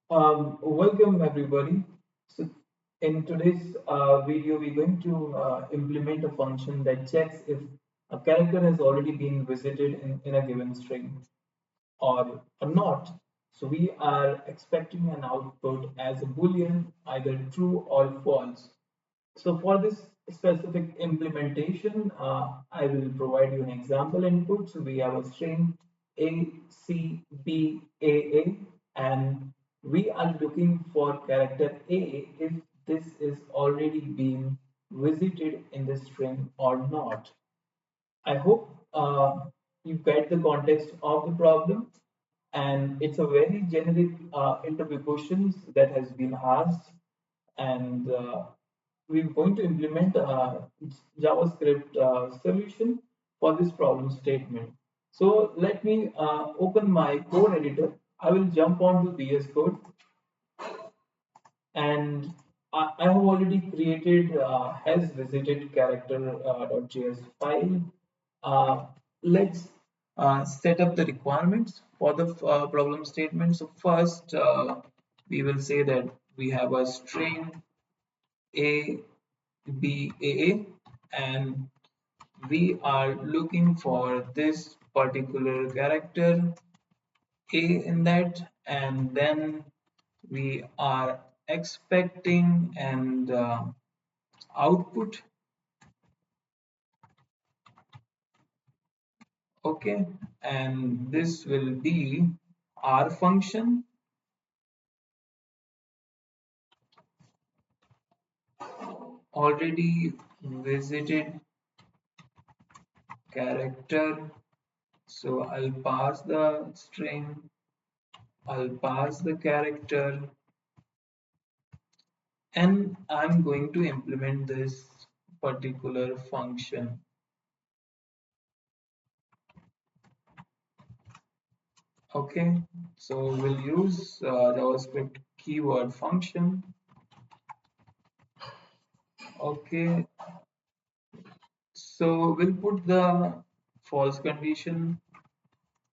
Welcome everybody. So in today's video, we're going to implement a function that checks if a character has already been visited in a given string or not. So we are expecting an output as a boolean, either true or false. So for this specific implementation, I will provide you an example input. So we have a string A, C, B, A, and we are looking for character A if this is already been visited in the string or not. I hope you get the context of the problem, and it's a very generic interview questions that has been asked, and we're going to implement a JavaScript solution for this problem statement. So let me open my code editor. I will jump onto VS Code, and I have already created has visited character.js file. Let's set up the requirements for the problem statement. So first, we will say that we have a string a b a, and we are looking for this particular character a in that, and then we are expecting an output. Okay, and this will be our function already visited character. So I'll pass the string, I'll pass the character, and I'm going to implement this particular function. Okay, so we'll use JavaScript keyword function. Okay, so we'll put the false condition,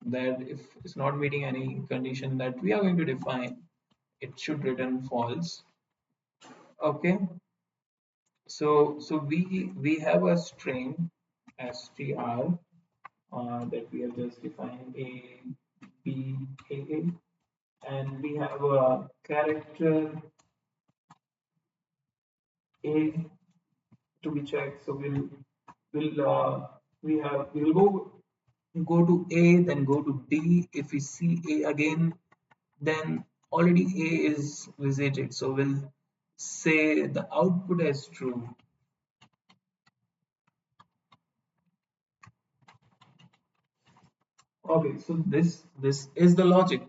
that if it's not meeting any condition that we are going to define, it should return false. Okay, so we have a string str that we have just defined a b a, and we have a character a to be checked. So we'll go to A, then go to B. If we see A again, then already A is visited. So we'll say the output as true. Okay, so this is the logic.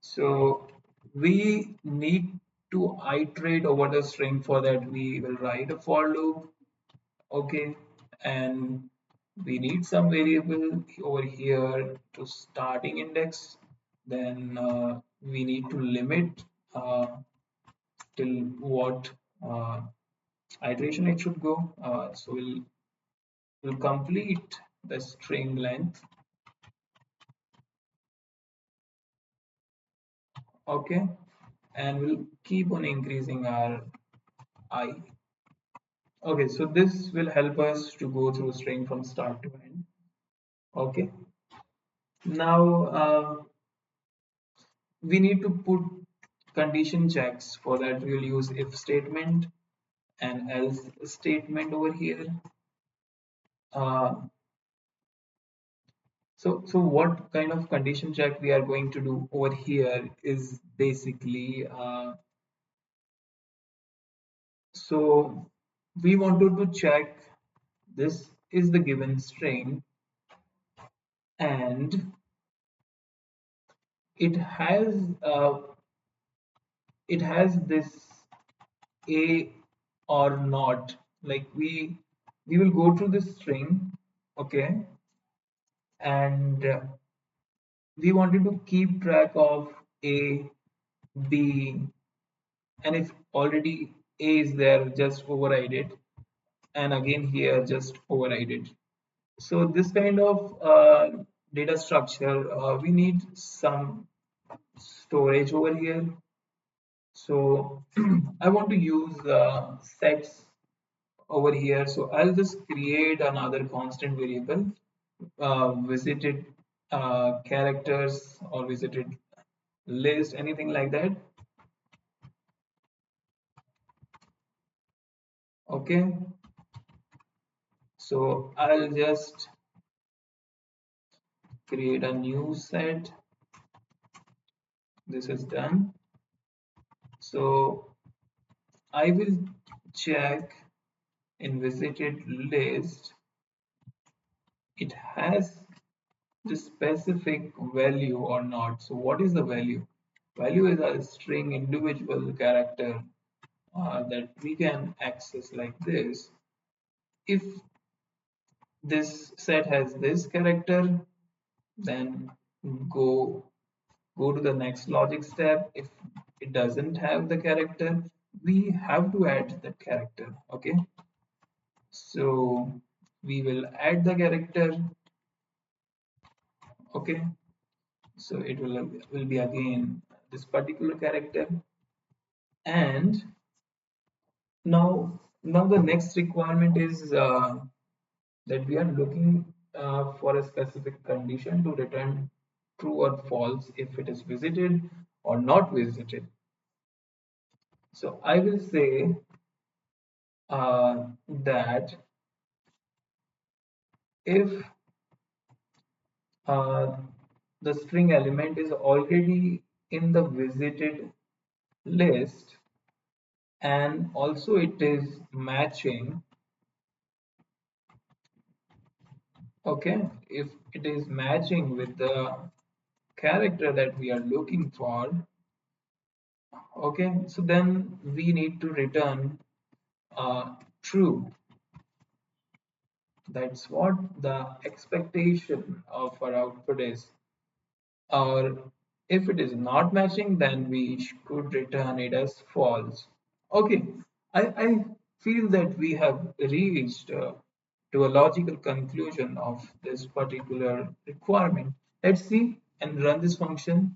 So we need to iterate over the string. For that, we will write a for loop. Okay, and we need some variable over here to starting index. Then we need to limit till what iteration it should go. So we'll complete the string length. Okay, and we'll keep on increasing our I. Okay, so this will help us to go through string from start to end. Okay, now we need to put condition checks. For that, we will use if statement and else statement over here. Uh, so what kind of condition check we are going to do over here is basically so we wanted to check this is the given string, and it has uh, it has this a or not. Like we will go through this string, okay, and we wanted to keep track of a, b, and if already a is there, just override it, and again here just override it. So this kind of data structure, we need some storage over here. So I want to use sets over here. So I'll just create another constant variable, visited characters or visited list, anything like that. Okay. So I'll just create a new set. This is done. So I will check in visited list. It has the specific value or not. So what is the value? Value is a string individual character that we can access like this. If this set has this character, then go go to the next logic step. If it doesn't have the character, we have to add that character. Okay, so we will add the character. Okay, so it will be again this particular character. And now the next requirement is that we are looking for a specific condition to return true or false if it is visited or not visited. So I will say that if uh, the string element is already in the visited list and also it is matching, okay, if it is matching with the character that we are looking for, okay, so then we need to return true. That's what the expectation of our output is. Or if it is not matching, then we could return it as false. Okay, I feel that we have reached to a logical conclusion of this particular requirement. Let's see and run this function.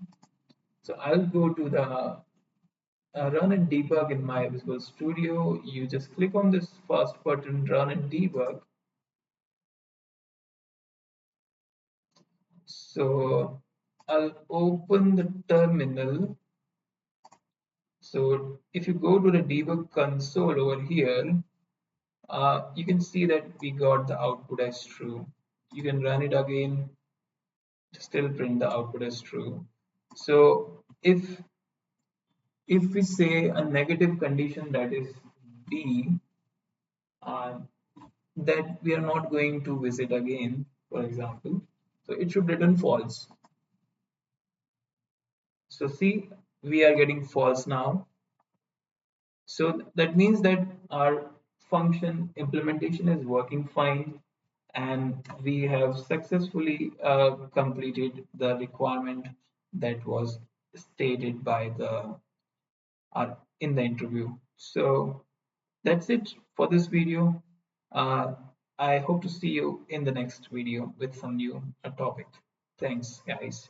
So I'll go to the run and debug in my Visual Studio. You just click on this first button, run and debug. So I'll open the terminal. So if you go to the debug console over here, you can see that we got the output as true. You can run it again, still print the output as true. So if we say a negative condition, that is B, uh, that we are not going to visit again, for example, so it should return false. So see, we are getting false now. So that means that our function implementation is working fine and we have successfully completed the requirement that was stated by the in the interview. So that's it for this video. Uh, I hope to see you in the next video with some new topic. Thanks, guys.